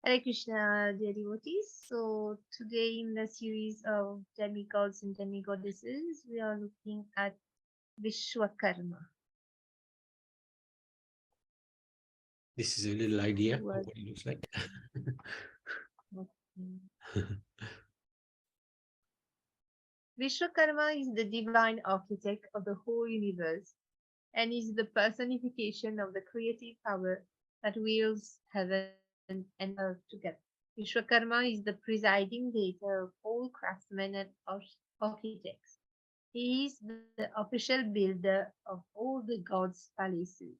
Hare Krishna, dear devotees. So, today in the series of demigods and demigoddesses, we are looking at Vishwakarma. This is a little idea of Who what it looks like. Vishwakarma is the divine architect of the whole universe and is the personification of the creative power that wields heaven and earth together. Vishwakarma is the presiding deity of all craftsmen and architects. He is the official builder of all the gods' palaces.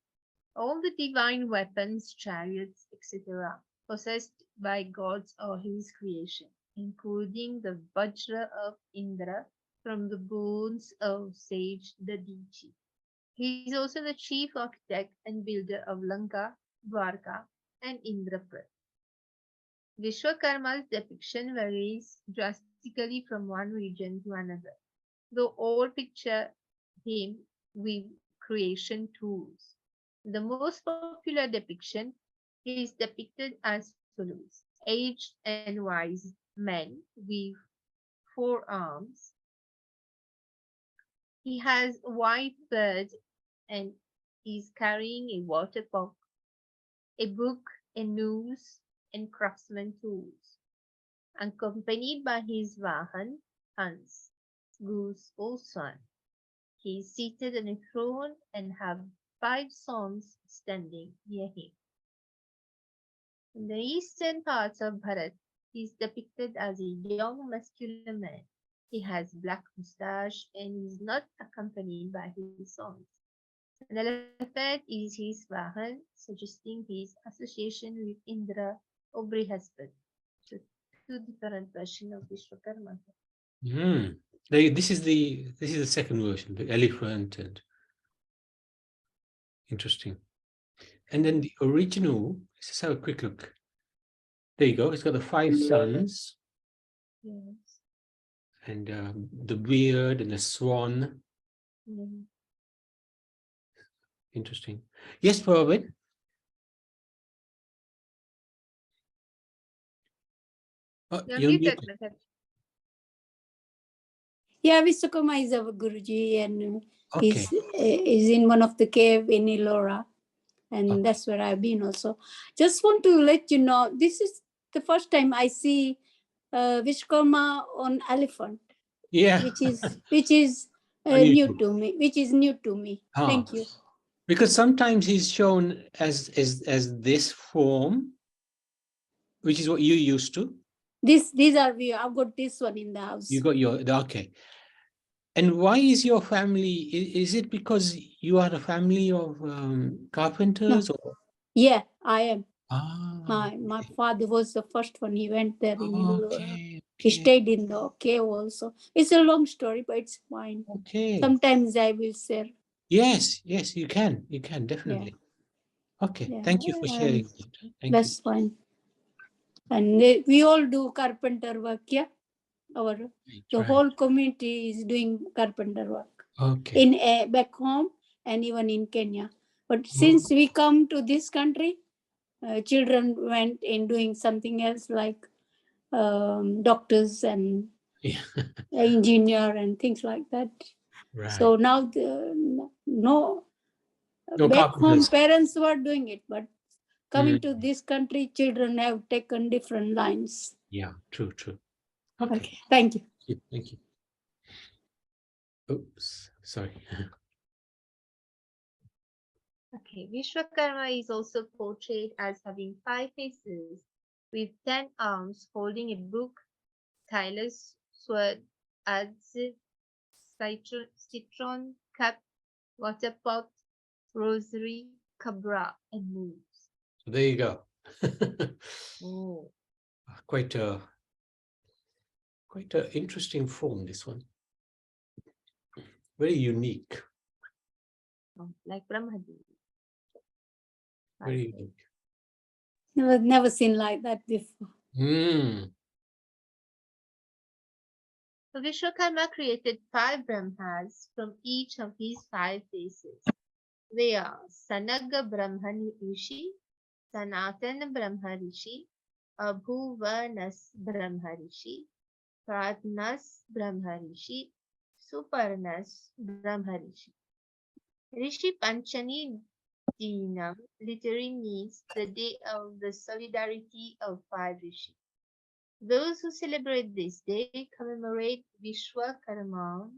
All the divine weapons, chariots, etc., possessed by gods are his creation, including the Vajra of Indra from the bones of sage the deity. He is also the chief architect and builder of Lanka, Dwarka, and Indrapur. Vishwakarma's depiction varies drastically from one region to another, though all picture him with creation tools. The most popular depiction is depicted as follows: aged and wise man with four arms. He has a white beard and is carrying a water pot, a book, a noose, and craftsman tools, accompanied by his Vahan, Hans, goose or swan. He is seated on a throne and have five sons standing near him. In the eastern parts of Bharat, he is depicted as a young muscular man. He has black moustache and is not accompanied by his sons. An elephant is his Vahan, suggesting his association with Indra or Brihaspati. So two different versions of Vishwakarma. This is the second version, the elephant, and interesting. And then the original, let's just have a quick look. There you go. It's got the five sons. Yes. And the beard and the swan. Mm. Interesting. Yes, Prabhupada. You're muted, muted. Mataji. Yeah, Vishwakarma is our Guruji, and Okay. is in one of the cave in Ellora, and that's where I've been also. Just want to let you know, this is the first time I see Vishwakarma on elephant. Yeah. which is new to me. Which is new to me. Thank you. Because sometimes he's shown as this form, which is what you used to. These are I've got this one in the house. You got okay. And why is your family? Is it because you are a family of carpenters? No. Or? Yeah, I am. Ah, My father was the first one. He went there in Ellora. okay. He stayed in the cave also. It's a long story, but it's fine. Okay. Sometimes I will share. Yes, you can. You can, definitely. Yeah. Okay, Yeah. thank you for sharing. That's fine. And we all do carpenter work, yeah? The whole community is doing carpenter work. Okay. In back home and even in Kenya. But since we come to this country, children went in doing something else like doctors and engineer and things like that. Right. So now no back home parents were doing it, but coming to this country, children have taken different lines. Yeah, true. Okay. Thank you. Thank you. Oops, sorry. Okay, Vishwakarma is also portrayed as having five faces with 10 arms holding a book, stylus, sword, adze, citron, cup, water pot, rosary, cabra, and moves. So there you go. Oh. Quite a interesting form, this one. Very unique. Oh, like Brahmadevi. Very unique. Never seen like that before. So Vishwakarma created 5 Brahmas from each of his 5 faces. They are Sanaga Brahma Rishi, Sanatana Brahma Rishi, Abhuvanas Brahmarishi, Pratnas Brahmarishi, Suparnas Brahmarishi. Rishi Panchani Dinam literally means the day of the solidarity of five rishis. Those who celebrate this day commemorate Vishwakarma,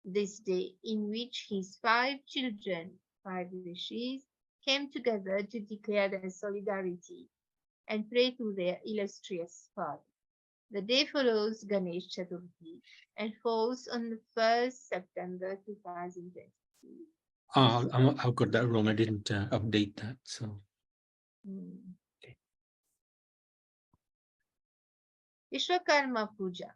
this day in which his five children, five rishis, came together to declare their solidarity and pray to their illustrious father. The day follows Ganesh Chaturthi and falls on the 1st September 2022. I've got that wrong. I didn't update that. So, okay. Vishwakarma Puja.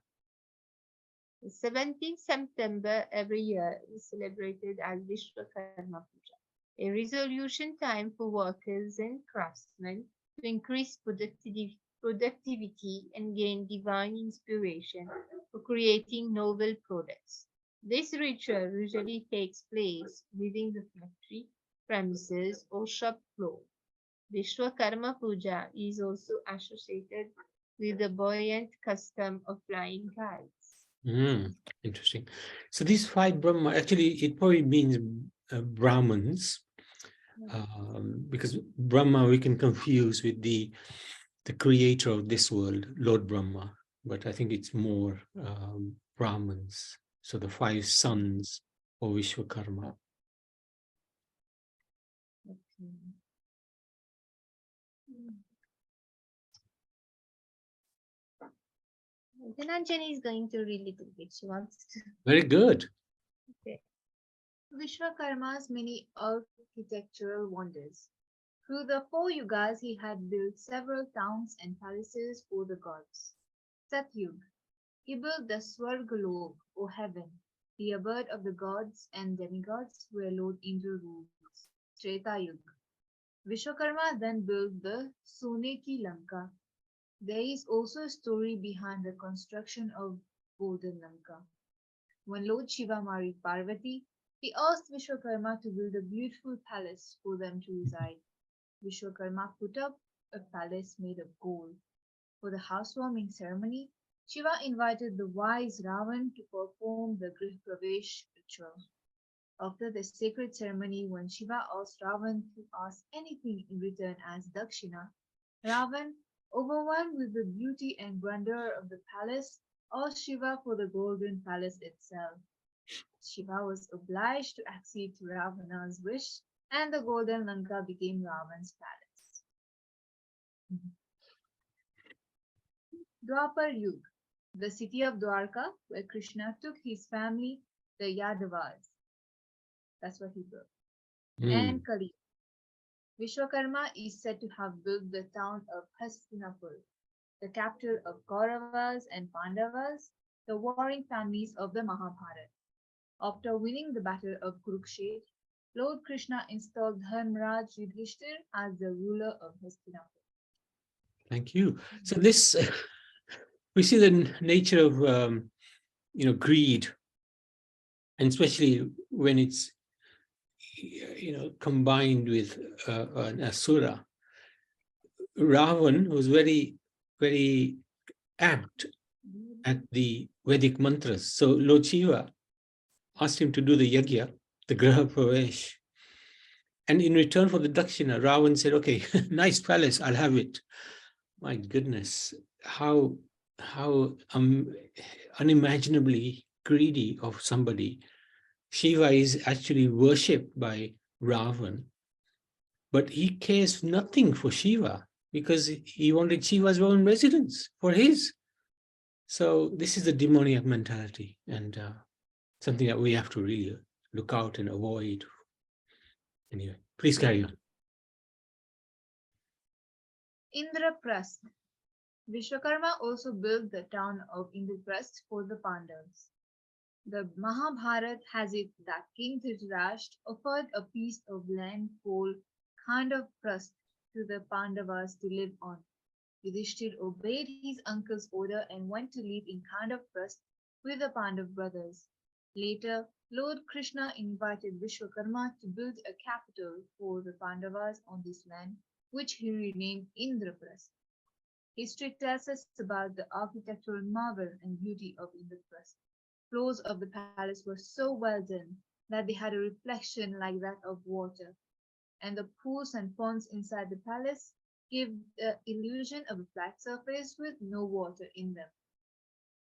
The 17th September every year is celebrated as Vishwakarma Puja, a resolution time for workers and craftsmen to increase productivity and gain divine inspiration for creating novel products. This ritual usually takes place within the factory premises or shop floor. Vishwakarma Puja is also associated with the buoyant custom of flying kites. Interesting. So these five Brahma, actually, it probably means Brahmins, because Brahma we can confuse with the creator of this world, Lord Brahma, but I think it's more Brahmins. So the five sons of Vishwakarma. Okay. Dhananjani is going to read a little bit. She wants to. Very good. Okay. Vishwakarma's many architectural wonders. Through the 4 yugas, he had built several towns and palaces for the gods. Satyug. He built the Swargalok, or heaven, the abode of the gods and demigods where Lord Indra rules. Treta Yuga. Vishwakarma then built the Soneki Lanka. There is also a story behind the construction of Golden Lanka. When Lord Shiva married Parvati, he asked Vishwakarma to build a beautiful palace for them to reside. Vishwakarma put up a palace made of gold. For the housewarming ceremony, Shiva invited the wise Ravan to perform the Grih Pravesh ritual. After the sacred ceremony, when Shiva asked Ravan to ask anything in return as Dakshina, Ravan, overwhelmed with the beauty and grandeur of the palace, asked Shiva for the golden palace itself. Shiva was obliged to accede to Ravana's wish, and the golden Lanka became Ravan's palace. Dwapar Yuga, the city of Dwarka, where Krishna took his family, the Yadavas. That's what he built. And Kali. Vishwakarma is said to have built the town of Hastinapur, the capital of Kauravas and Pandavas, the warring families of the Mahabharata. After winning the battle of Kurukshetra, Lord Krishna installed Dharmaraj Yudhishthir as the ruler of Hastinapur. Thank you. So this, we see the nature of, greed, and especially when it's, combined with an asura. Ravan was very, very apt at the Vedic mantras. So Lord Shiva asked him to do the yajna, the Graha Pravesh. And in return for the Dakshina, Ravan said, okay, nice palace, I'll have it. My goodness, how unimaginably greedy of somebody. Shiva is actually worshipped by Ravan, but he cares nothing for Shiva because he wanted Shiva's own residence for his. So this is the demoniac mentality, and something that we have to really look out and avoid. Anyway, please carry on. Indraprastha. Vishwakarma also built the town of Indraprastha for the Pandavas. The Mahabharata has it that King Dhritarashtra offered a piece of land called Khandaprastha to the Pandavas to live on. Yudhishthir obeyed his uncle's order and went to live in Khandaprastha with the Pandav brothers. Later, Lord Krishna invited Vishwakarma to build a capital for the Pandavas on this land, which he renamed Indraprastha. History tells us about the architectural marvel and beauty of Indraprastha. Floors of the palace were so well done that they had a reflection like that of water, and the pools and ponds inside the palace gave the illusion of a flat surface with no water in them.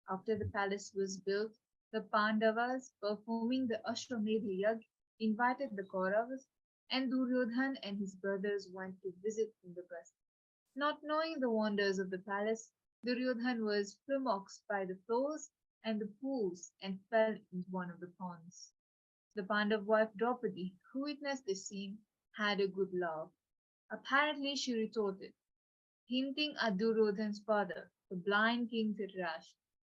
After the palace was built, the Pandavas, performing the Ashwamedha Yagya, invited the Kauravas, and Duryodhan and his brothers went to visit Indraprastha. Not knowing the wonders of the palace, Duryodhan was flummoxed by the floors and the pools and fell into one of the ponds. The Pandav wife Draupadi, who witnessed this scene, had a good laugh. Apparently, she retorted, hinting at Duryodhan's father, the blind king Dhritarashtra.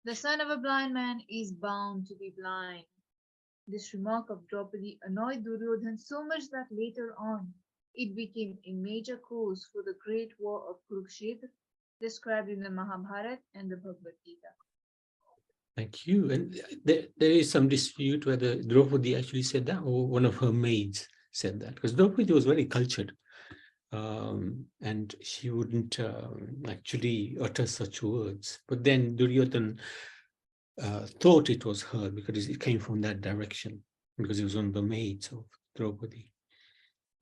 The son of a blind man is bound to be blind. This remark of Draupadi annoyed Duryodhan so much that later on it became a major cause for the great war of Kurukshetra described in the Mahabharata and the Bhagavad Gita. Thank you. And there is some dispute whether Draupadi actually said that or one of her maids said that, because Draupadi was very cultured, and she wouldn't actually utter such words. But then Duryodhan thought it was her because it came from that direction, because it was one of the maids of Draupadi.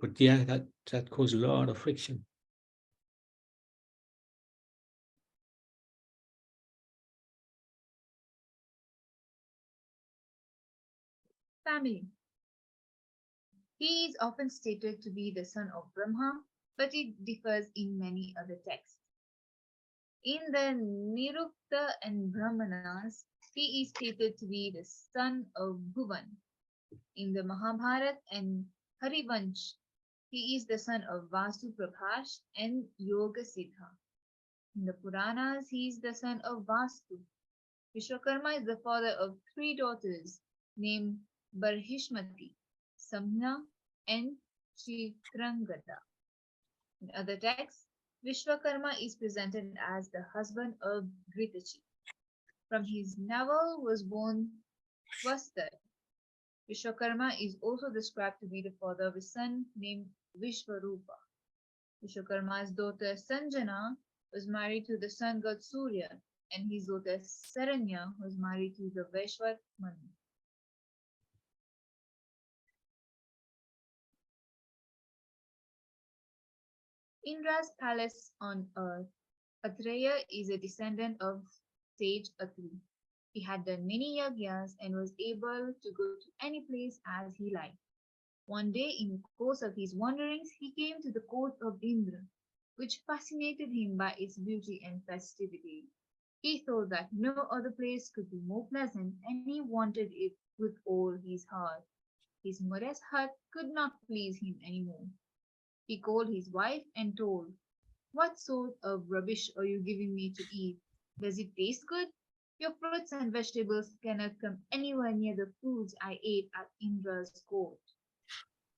But yeah, that caused a lot of friction. Family. He is often stated to be the son of Brahma, but it differs in many other texts. In the Nirukta and Brahmanas, he is stated to be the son of Bhuvan. In the Mahabharata and Harivansh, he is the son of Vasu Prabhash and Yoga Siddha. In the Puranas, he is the son of Vastu. Vishwakarma is the father of three daughters named Barhishmati, Samna, and Chitrangada. In other texts, Vishwakarma is presented as the husband of Gritachi. From his navel was born Vastar. Vishwakarma is also described to be the father of a son named Vishwarupa. Vishwakarma's daughter Sanjana was married to the sun god Surya, and his daughter Saranya was married to the Vaishwar Manu. Indra's palace on earth. Atreya is a descendant of sage Atri. He had done many yagyas and was able to go to any place as he liked. One day, in the course of his wanderings, he came to the court of Indra, which fascinated him by its beauty and festivity. He thought that no other place could be more pleasant, and he wanted it with all his heart. His modest hut could not please him any more. He called his wife and told, "What sort of rubbish are you giving me to eat? Does it taste good? Your fruits and vegetables cannot come anywhere near the foods I ate at Indra's court."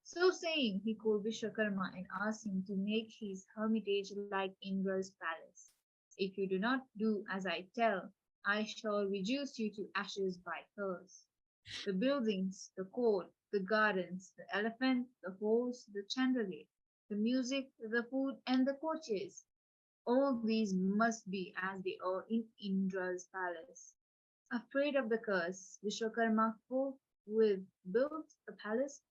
So saying, he called Vishwakarma and asked him to make his hermitage like Indra's palace. "If you do not do as I tell, I shall reduce you to ashes by curse." The buildings, the court, the gardens, the elephant, the horse, the chandelier, the music, the food, and the courtiers, all these must be as they are in Indra's palace. Afraid of the curse, Vishwakarma forthwith built a palace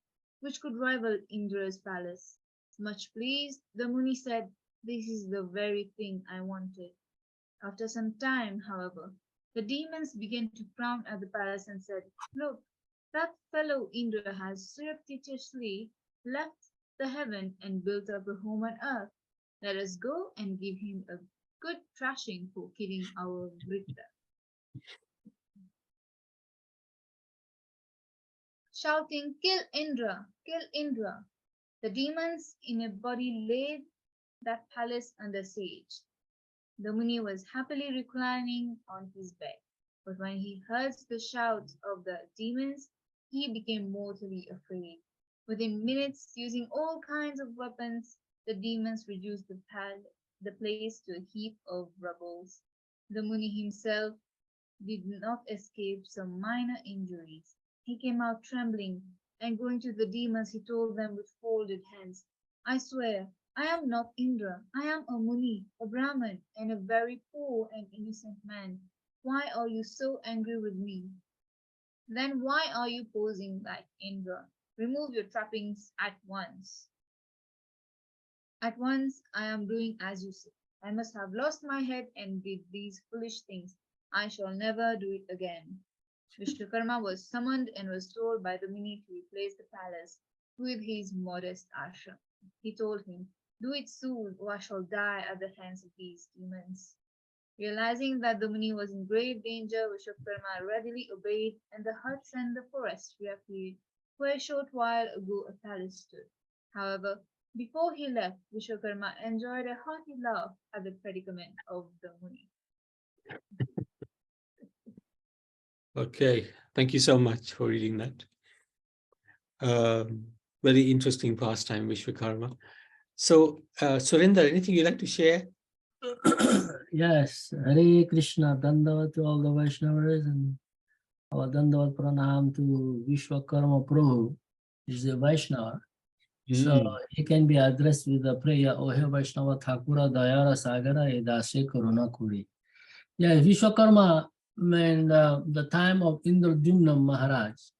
which could rival Indra's palace. Much pleased, the Muni said, "This is the very thing I wanted." After some time, however, the demons began to frown at the palace and said, "Look, that fellow Indra has surreptitiously left the heaven and built up a home on earth. Let us go and give him a good thrashing for killing our Vritra." Shouting, "Kill Indra! Kill Indra!" the demons in a body laid that palace under siege. The Muni was happily reclining on his bed, but when he heard the shouts of the demons, he became mortally afraid. Within minutes, using all kinds of weapons, the demons reduced the place to a heap of rubble. The Muni himself did not escape some minor injuries. He came out trembling, and going to the demons, he told them with folded hands, "I swear I am not Indra. I am a Muni, a Brahmin, and a very poor and innocent man. Why are you so angry with me? Then why are you posing like Indra? Remove your trappings at once. At once, I am doing as you say. I must have lost my head and did these foolish things. I shall never do it again. Vishwakarma was summoned and was told by the Muni to replace the palace with his modest ashram. He told him, "Do it soon, or I shall die at the hands of these demons." Realizing that the Muni was in grave danger, Vishwakarma readily obeyed, and the huts and the forest reappeared where a short while ago a palace stood. However, before he left, Vishwakarma enjoyed a hearty laugh at the predicament of the Muni. Okay, thank you so much for reading that. Very interesting pastime, Vishwakarma. So, Surinder, anything you'd like to share? Yes, Hare Krishna, Dandavat to all the Vaishnavas and our Dandavat Pranam to Vishwakarma Prabhu. He's a Vaishnava. So he can be addressed with the prayer, O He Vaishnava Thakura Dayara Sagara Edase Karuna Kuri. Yeah, Vishwakarma, when the time of Indradyumna Maharaj,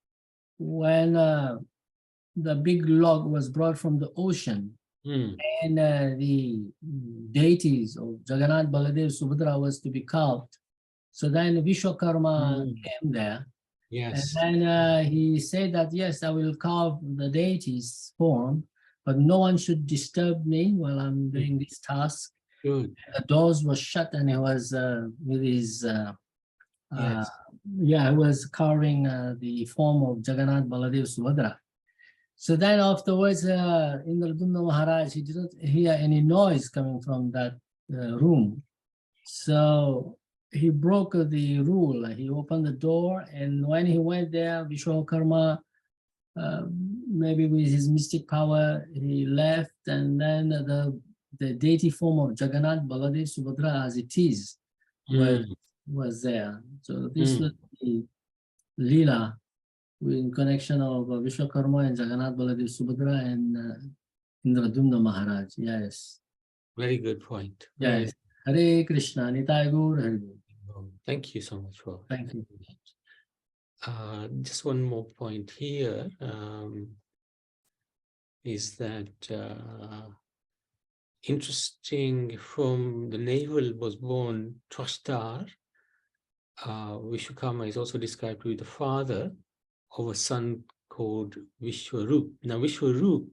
when the big log was brought from the ocean, and the deities of Jagannath, Baladev, Subhadra was to be carved. So then Vishwakarma came there. Yes. And then he said that, yes, I will carve the deity's form, but no one should disturb me while I'm doing this task. Good. The doors were shut and he was with his, Yes. he was carving the form of Jagannath, Baladev, Subhadra. So then afterwards, Indradyumna Maharaj, he didn't hear any noise coming from that room. So he broke the rule. He opened the door, and when he went there, Vishwakarma, maybe with his mystic power, he left, and then the deity form of Jagannath, Baladev, Subhadra, as it is, was there. So this was the Leela in connection of Vishwakarma and Jagannath, Baladev, Subhadra, and Indradyumna Maharaj. Yes. Very good point. Yes. Hare Krishna, Nitai Gaur, Hare Gaur. Thank you so much for Thank you. just one more point here is that interesting, from the navel was born Twashtar. Vishwakarma is also described to be the father of a son called Vishwarup. Now, Vishwarup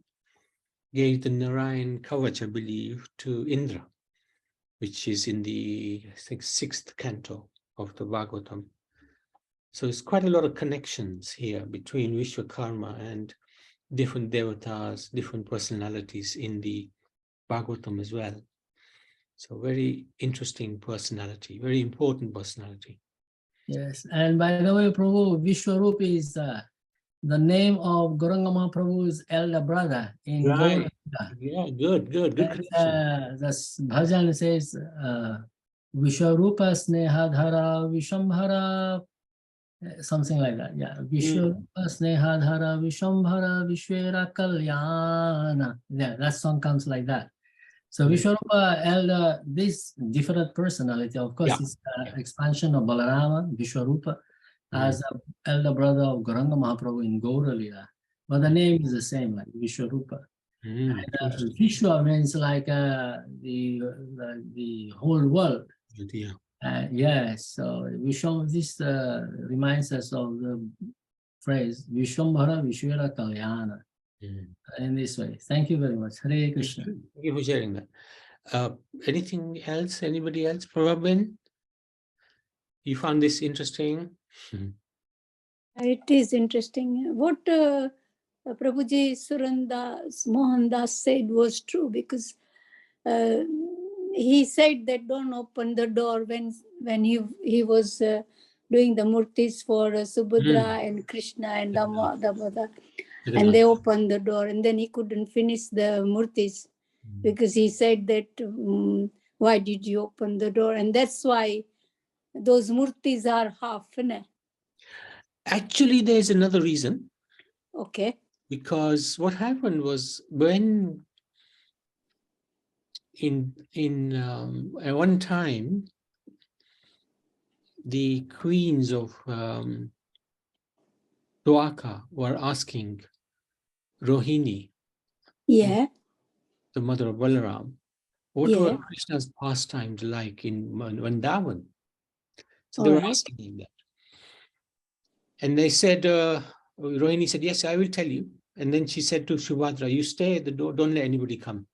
gave the Narayan Kavach, I believe, to Indra, which is in the, I think, 6th canto of the Bhagavatam. So it's quite a lot of connections here between Vishwakarma and different Devatas, different personalities in the Bhagavatam as well. So very interesting personality, very important personality. Yes, and by the way, Prabhu, Vishwarup is the name of Gauranga Prabhu's elder brother in Right. Gauranga. Yeah, good connection. The bhajan says, Vishwarupa Snehadhara Vishambhara, something like that. Yeah, Vishwarupa Snehadhara Vishambhara Vishwera Kalyana. Yeah, that song comes like that. So Vishwarupa elder, this different personality, of course, is expansion of Balarama, Vishwarupa, as an elder brother of Gauranga Mahaprabhu in Gaura Lila. But the name is the same, like Vishwarupa. And, Vishwa means like the whole world. Yeah. Yes, so Vishwam, this reminds us of the phrase Vishwambhara Vishwera Kalyana. In this way. Thank you very much. Hare Krishna. Thank you for sharing that. Anything else? Anybody else? Prabhupada, you found this interesting? It is interesting. What Prabhuji Surandas Mohandas said was true, because he said that don't open the door when he was doing the murtis for Subhadra and Krishna and Damodar, and they opened the door, and then he couldn't finish the murtis because he said that why did you open the door? And that's why those murtis are half. Actually, there's another reason. Okay. Because what happened was, when at one time, the queens of Dwarka were asking Rohini, Yeah. the mother of Balaram, what Yeah. were Krishna's pastimes like in Vrindavan? So they All were right. asking him that. And they said, Rohini said, yes, I will tell you. And then she said to Subhadra, you stay at the door, don't let anybody come.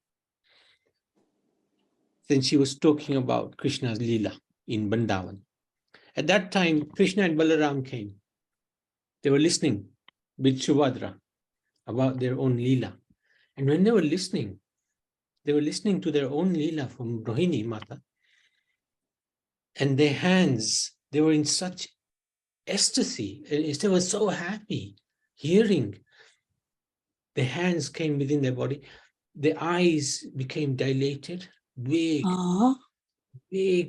Then she was talking about Krishna's Leela in Vrindavan. At that time, Krishna and Balaram came. They were listening with Subhadra about their own Leela. And when they were listening to their own Leela from Rohini Mata. And their hands, they were in such ecstasy. They were so happy hearing. The hands came within their body. The eyes became dilated. Big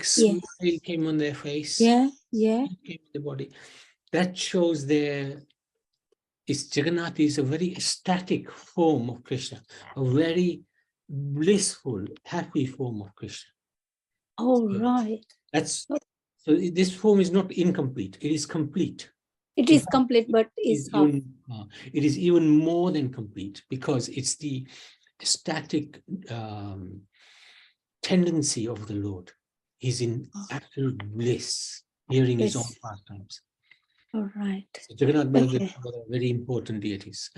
smile came on their face. Yeah. Came in the body. That shows Jagannath is a very ecstatic form of Krishna, a very blissful, happy form of Krishna. All right. So this form is not incomplete, it is complete. It is complete, but is half. It is even more than complete because it's the ecstatic tendency of the Lord. He's in absolute bliss, hearing his own pastimes. All right. So Jagannath Baladev are very important deities.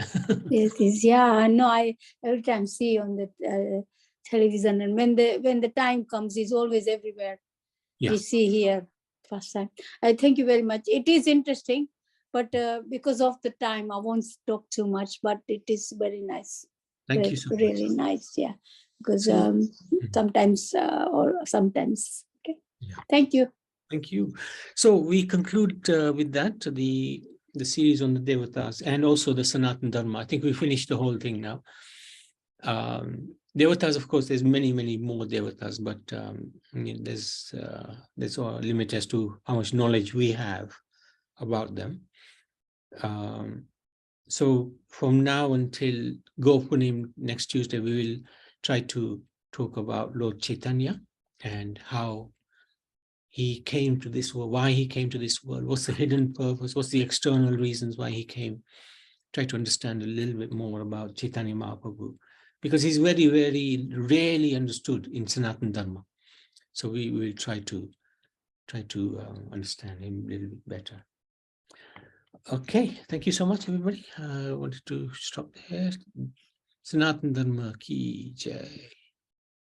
It is. Yeah, I know. I every time see on the television, and when the time comes, it's always everywhere. Yeah. We see here first time. I thank you very much. It is interesting, but because of the time, I won't talk too much. But it is very nice. Thank you so much. Really nice. Yeah, because sometimes. Okay. Yeah. Thank you. Thank you. So we conclude with that the series on the Devatas and also the Sanatana Dharma. I think we finished the whole thing now. Devatas, of course, there's many more Devatas, but there's a limit as to how much knowledge we have about them. So from now until Gopunim next Tuesday, we will try to talk about Lord Chaitanya and how he came to this world, why he came to this world, what's the hidden purpose, what's the external reasons why he came. Try to understand a little bit more about Chaitanya Mahaprabhu, because he's very, very rarely understood in Sanatana Dharma. So we will try to understand him a little bit better. Okay, thank you so much, everybody. I wanted to stop there. Sanatana Dharma ki jai.